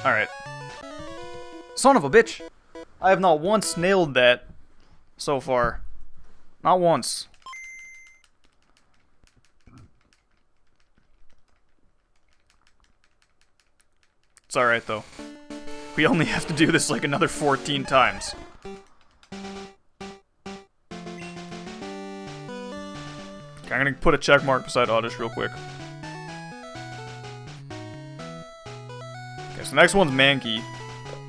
Alright. Son of a bitch! I have not once nailed that so far. Not once. It's alright though. We only have to do this like another 14 times. Okay, I'm gonna put a check mark beside Oddish real quick. Okay, so the next one's Mankey,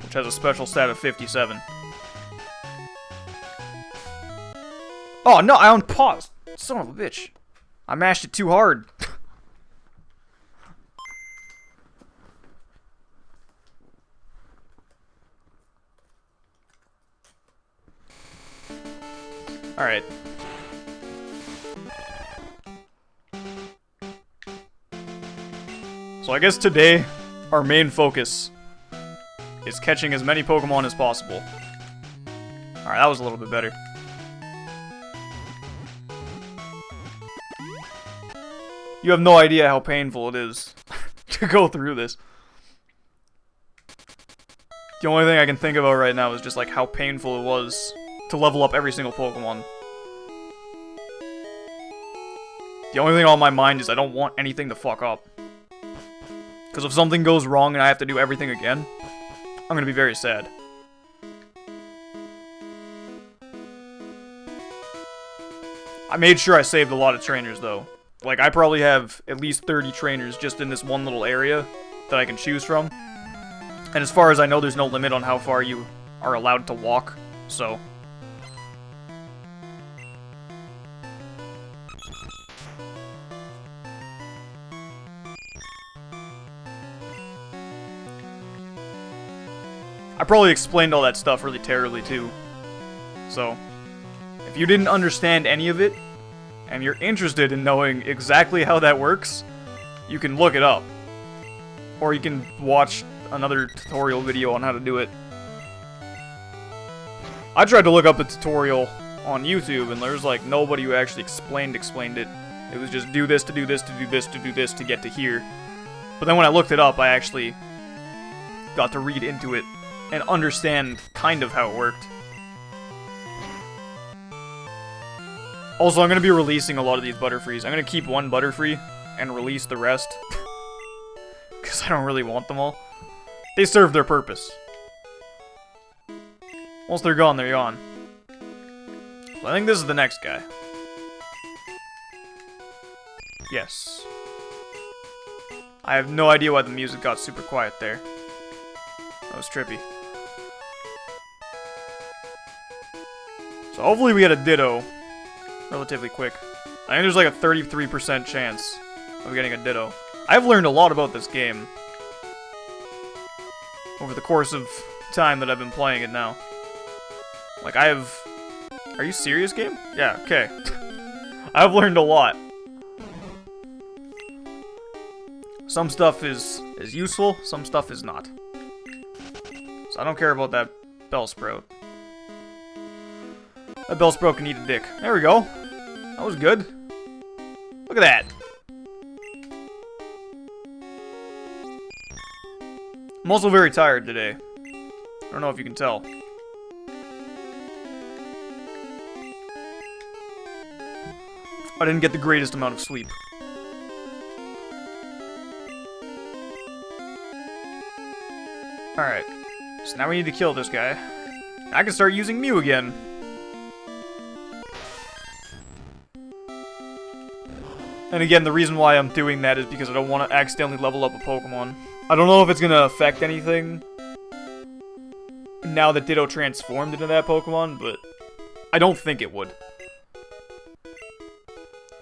which has a special stat of 57. Oh no, I unpaused! Son of a bitch. I mashed it too hard. Alright. So I guess today, our main focus is catching as many Pokemon as possible. Alright, that was a little bit better. You have no idea how painful it is to go through this. The only thing I can think about right now is just like how painful it was to level up every single Pokemon. The only thing on my mind is I don't want anything to fuck up. Because if something goes wrong and I have to do everything again, I'm gonna be very sad. I made sure I saved a lot of trainers though. Like, I probably have at least 30 trainers just in this one little area that I can choose from. And as far as I know, there's no limit on how far you are allowed to walk, so... I probably explained all that stuff really terribly too. So, if you didn't understand any of it, and you're interested in knowing exactly how that works, you can look it up. Or you can watch another tutorial video on how to do it. I tried to look up a tutorial on YouTube, and there's like nobody who actually explained it. It was just do this to do this to do this to do this to get to here. But then when I looked it up, I actually got to read into it and understand kind of how it worked. Also, I'm going to be releasing a lot of these Butterfrees. I'm going to keep one Butterfree and release the rest. Because I don't really want them all. They serve their purpose. Once they're gone, they're gone. So I think this is the next guy. Yes. I have no idea why the music got super quiet there. That was trippy. So hopefully we get a Ditto relatively quick. I think there's like a 33% chance of getting a Ditto. I've learned a lot about this game over the course of time that I've been playing it now. Like, I have... Are you serious, game? Yeah, okay. I've learned a lot. Some stuff is useful, some stuff is not. So I don't care about that Bellsprout. That Bellsprout can eat a dick. There we go. That was good. Look at that. I'm also very tired today. I don't know if you can tell. I didn't get the greatest amount of sleep. Alright. So now we need to kill this guy. I can start using Mew again. And again, the reason why I'm doing that is because I don't want to accidentally level up a Pokemon. I don't know if it's going to affect anything now that Ditto transformed into that Pokemon, but I don't think it would.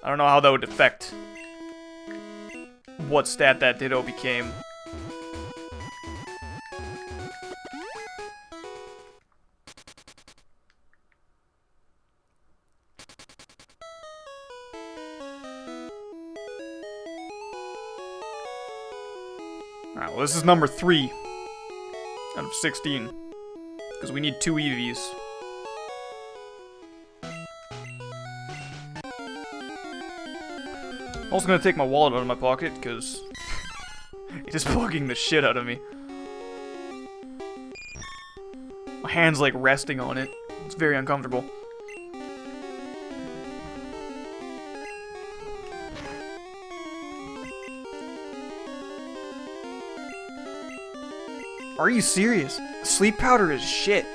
I don't know how that would affect what stat that Ditto became. Alright, well this is number 3 out of 16. Because we need 2 EVs. I'm also gonna take my wallet out of my pocket, because it is bugging the shit out of me. hand's like resting on it. It's very uncomfortable. Are you serious? Sleep powder is shit.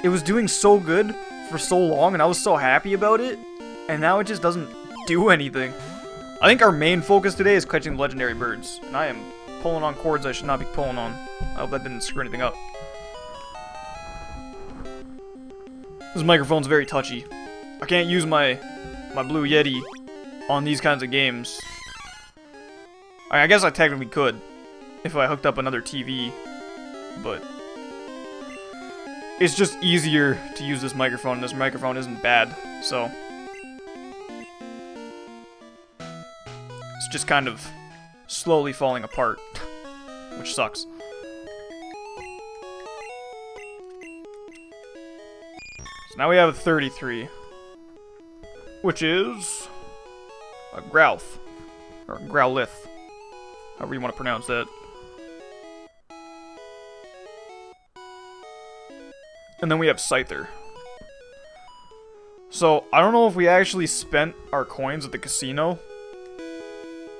It was doing so good for so long, and I was so happy about it, and now it just doesn't do anything. I think our main focus today is catching legendary birds, and I am pulling on cords I should not be pulling on. I hope that didn't screw anything up. This microphone's very touchy. I can't use my Blue Yeti on these kinds of games. I guess I technically could if I hooked up another TV, but it's just easier to use this microphone, and this microphone isn't bad, so it's just kind of slowly falling apart, which sucks. So now we have a 33, which is a Growlth, or Growlithe, however you want to pronounce that. And then we have Scyther. So, I don't know if we actually spent our coins at the casino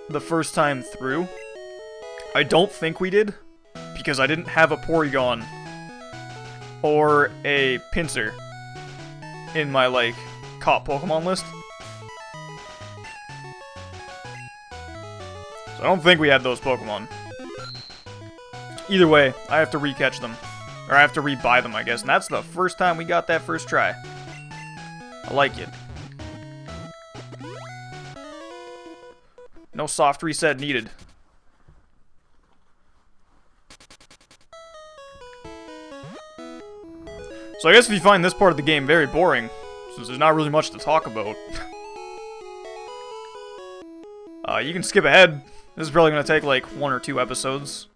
the first time through. I don't think we did, because I didn't have a Porygon or a Pinsir in my, like, caught Pokemon list. So I don't think we had those Pokemon. Either way, I have to recatch them. Or I have to rebuy them, I guess. And that's the first time we got that first try. I like it. No soft reset needed. So I guess if you find this part of the game very boring, since there's not really much to talk about, you can skip ahead. This is probably going to take like 1 or 2 episodes.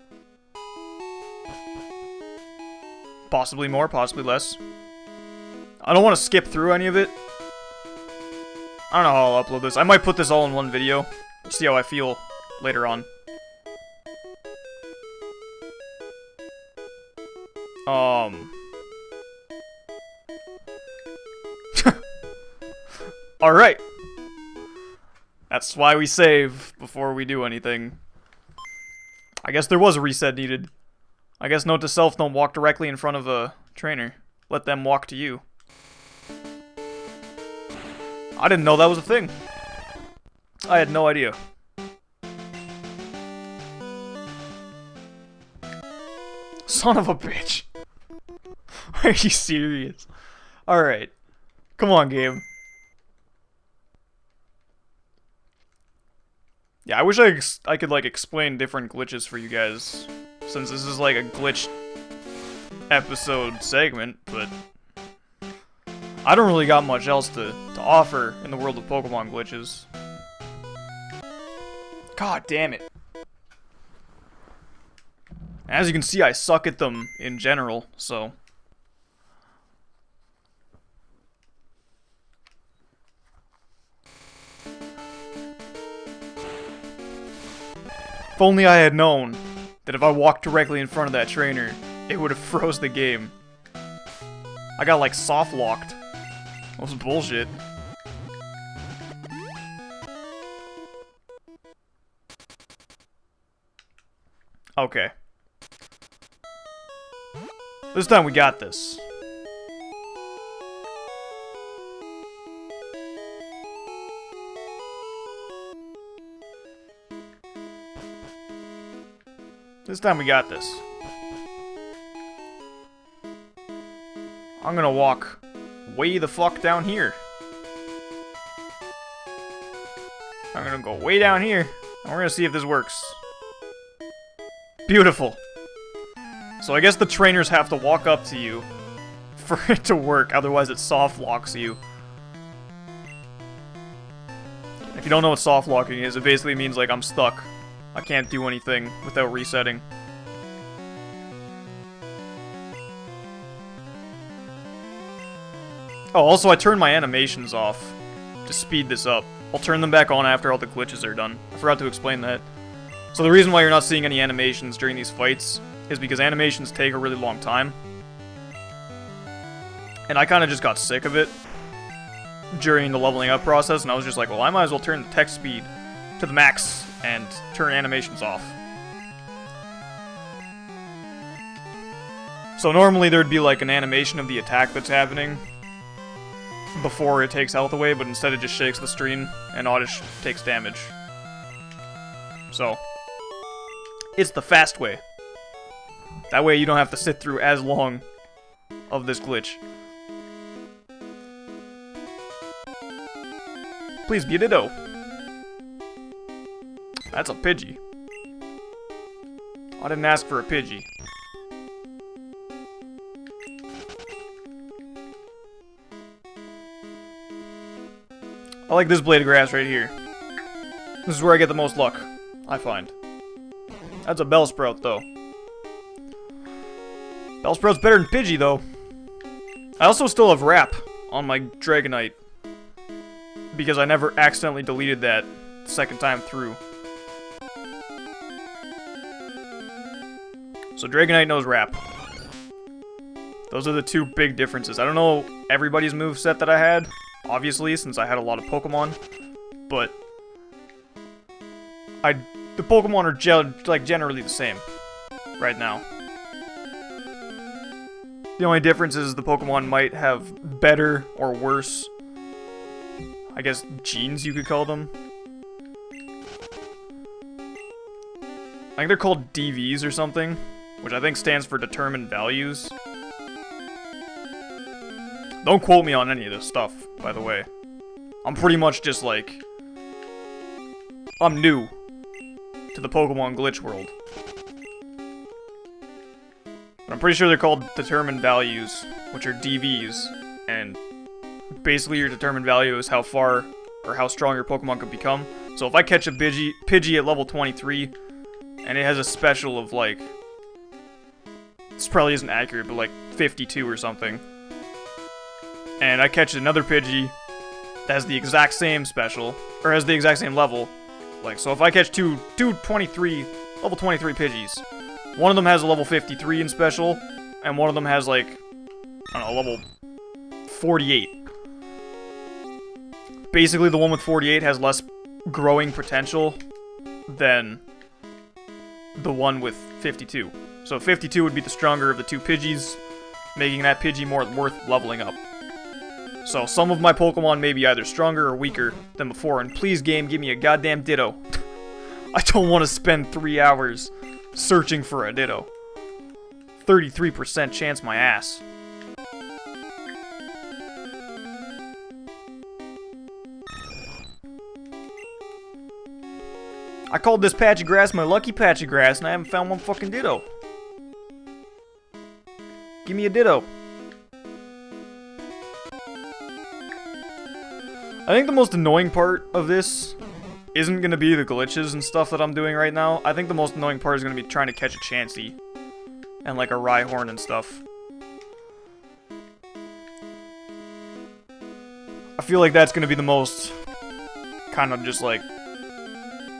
Possibly more, possibly less. I don't want to skip through any of it. I don't know how I'll upload this. I might put this all in one video. See how I feel later on. Alright. That's why we save before we do anything. I guess there was a reset needed. I guess note to self, don't walk directly in front of a trainer. Let them walk to you. I didn't know that was a thing. I had no idea. Son of a bitch. Are you serious? Alright. Come on, game. Yeah, I wish I could, like, explain different glitches for you guys, since this is, like, a glitch episode segment, but I don't really got much else to offer in the world of Pokemon glitches. God damn it. As you can see, I suck at them in general, so if only I had known that if I walked directly in front of that trainer, it would have froze the game. I got, like, soft locked. That was bullshit. Okay. This time we got this. This time we got this. I'm gonna walk way the fuck down here. I'm gonna go way down here, and we're gonna see if this works. Beautiful. So I guess the trainers have to walk up to you for it to work, otherwise it soft locks you. If you don't know what soft locking is, it basically means, like, I'm stuck. I can't do anything without resetting. Oh, also I turned my animations off to speed this up. I'll turn them back on after all the glitches are done. I forgot to explain that. So the reason why you're not seeing any animations during these fights is because animations take a really long time. And I kind of just got sick of it during the leveling up process, and I was just like, well, I might as well turn the text speed to the max and turn animations off. So normally there'd be like an animation of the attack that's happening before it takes health away, but instead it just shakes the screen and Oddish takes damage. So, it's the fast way. That way you don't have to sit through as long of this glitch. Please be a Ditto. That's a Pidgey. I didn't ask for a Pidgey. I like this blade of grass right here. This is where I get the most luck, I find. That's a Bellsprout, though. Bellsprout's better than Pidgey, though. I also still have Wrap on my Dragonite, because I never accidentally deleted that the second time through. So Dragonite knows Wrap. Those are the two big differences. I don't know everybody's moveset that I had, obviously, since I had a lot of Pokemon, but the Pokemon are generally the same right now. The only difference is the Pokemon might have better or worse, I guess, genes you could call them. I think they're called DVs or something, which I think stands for determined values. Don't quote me on any of this stuff, by the way. I'm pretty much just like, I'm new to the Pokemon glitch world. But I'm pretty sure they're called determined values, which are DVs, and basically your determined value is how far or how strong your Pokemon could become. So if I catch a Pidgey at level 23, and it has a special of like, this probably isn't accurate, but like 52 or something, and I catch another Pidgey that has the exact same special, or has the exact same level, like, so if I catch two level 23 Pidgeys, one of them has a level 53 in special, and one of them has like, I don't know, level 48. Basically, the one with 48 has less growing potential than the one with 52. So 52 would be the stronger of the two Pidgeys, making that Pidgey more worth leveling up. So some of my Pokemon may be either stronger or weaker than before, and please, game, give me a goddamn Ditto. I don't want to spend 3 hours searching for a Ditto. 33% chance my ass. I called this patch of grass my lucky patch of grass, and I haven't found one fucking Ditto. Give me a Ditto. I think the most annoying part of this isn't going to be the glitches and stuff that I'm doing right now. I think the most annoying part is going to be trying to catch a Chansey and like a Rhyhorn and stuff. I feel like that's going to be the most kind of just like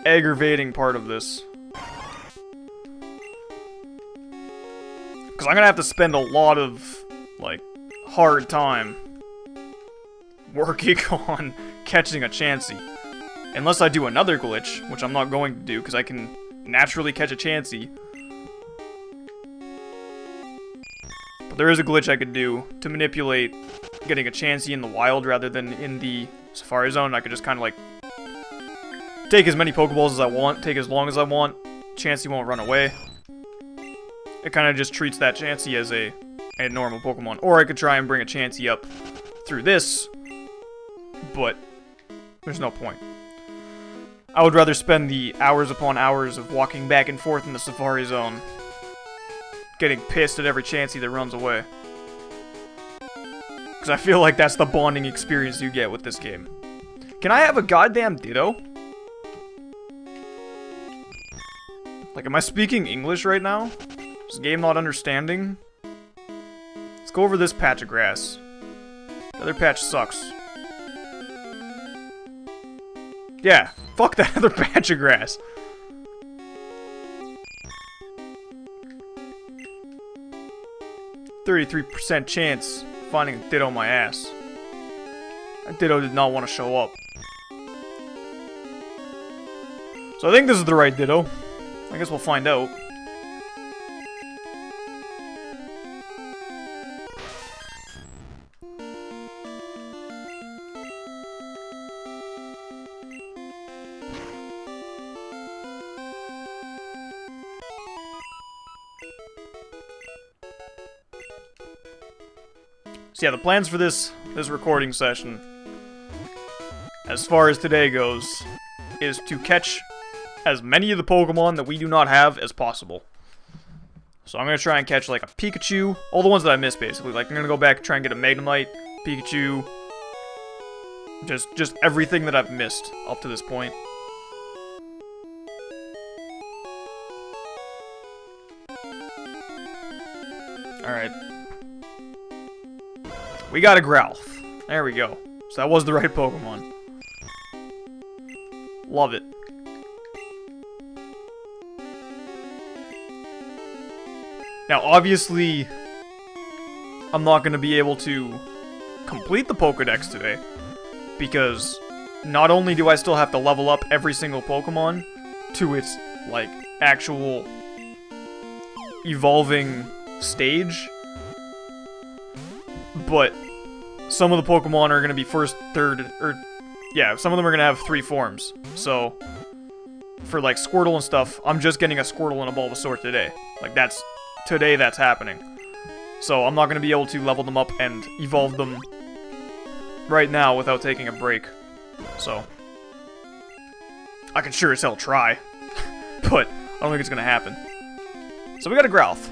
aggravating part of this. Because I'm going to have to spend a lot of like hard time working on catching a Chansey. Unless I do another glitch, which I'm not going to do because I can naturally catch a Chansey. But there is a glitch I could do to manipulate getting a Chansey in the wild rather than in the Safari Zone. I could just kind of like take as many Pokeballs as I want, take as long as I want. Chansey won't run away. It kind of just treats that Chansey as a normal Pokemon. Or I could try and bring a Chansey up through this, but there's no point. I would rather spend the hours upon hours of walking back and forth in the Safari Zone, getting pissed at every Chansey that runs away. Because I feel like that's the bonding experience you get with this game. Can I have a goddamn Ditto? Like, am I speaking English right now? Is the game not understanding? Let's go over this patch of grass. The other patch sucks. Yeah, fuck that other patch of grass. %33% chance finding a Ditto my ass. That Ditto did not want to show up. So I think this is the right Ditto. I guess we'll find out. So yeah, the plans for this recording session, as far as today goes, is to catch as many of the Pokemon that we do not have as possible. So I'm going to try and catch like a Pikachu, all the ones that I missed basically. Like I'm going to go back and try and get a Magnemite, Pikachu, just everything that I've missed up to this point. Alright. We got a Growlithe. There we go. So that was the right Pokemon. Love it. Now, obviously, I'm not going to be able to complete the Pokédex today, because not only do I still have to level up every single Pokemon to its, like, actual evolving stage, but some of the Pokemon are going to be first, third, or, yeah, some of them are going to have 3 forms. So, for, like, Squirtle and stuff, I'm just getting a Squirtle and a Bulbasaur today. Like, today that's happening. So, I'm not going to be able to level them up and evolve them right now without taking a break. So, I can sure as hell try, but I don't think it's going to happen. So, we got a Growlithe.